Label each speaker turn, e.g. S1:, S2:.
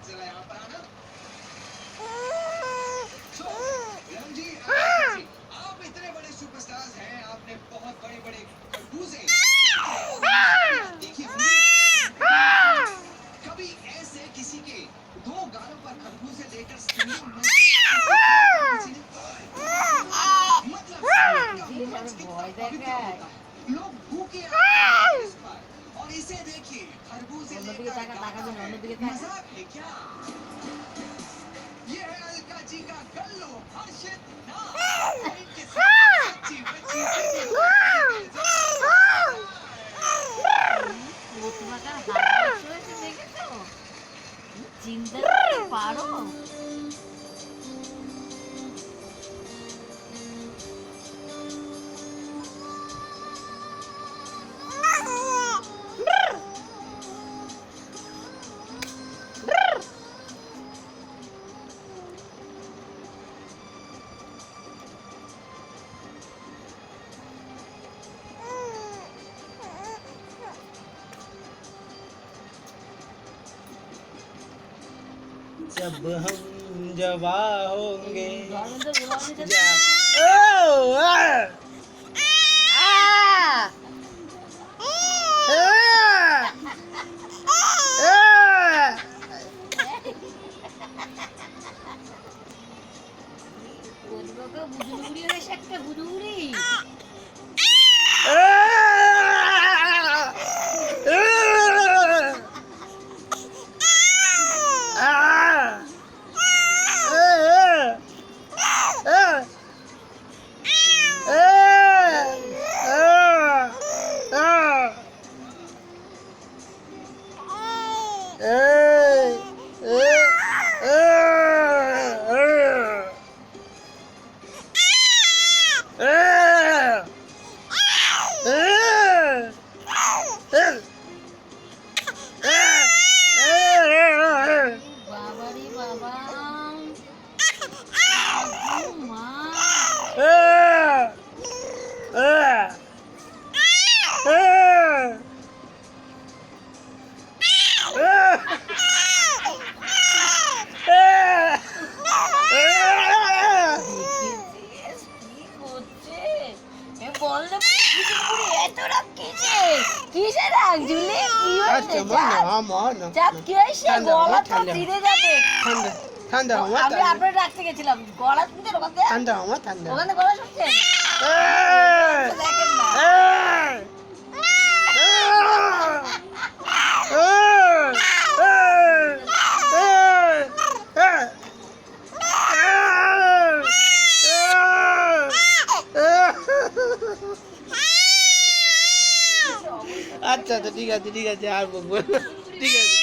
S1: जरा यहाँ पर आना। रणजी, आप इतने बड़े सुपरस्टार्स हैं, आपने बहुत बड़े-बड़े खरबूजे देखिए कभी ऐसे किसी के 2 गालों पर खरबूजे लेकर सिंगिंग में मतलब लोग भूखे इस पर और इसे देखिए खरबूजे लेकर मजाक है क्या? ये है अलका जी का गल्लो हर्षित नाम इनके साथ सच्ची बच्ची
S2: চিন্তা করতে পারো?
S3: जब हम जवा होंगे ঠান্ডা
S2: আমি আপনার রাখতে গেছিলাম গলা শুনতে
S3: ঠান্ডা আমার ঠান্ডা
S2: ওখানে গলা শুনছেন দেখেন না
S3: আচ্ছা তো ঠিক আছে আর বলবো ঠিক আছে।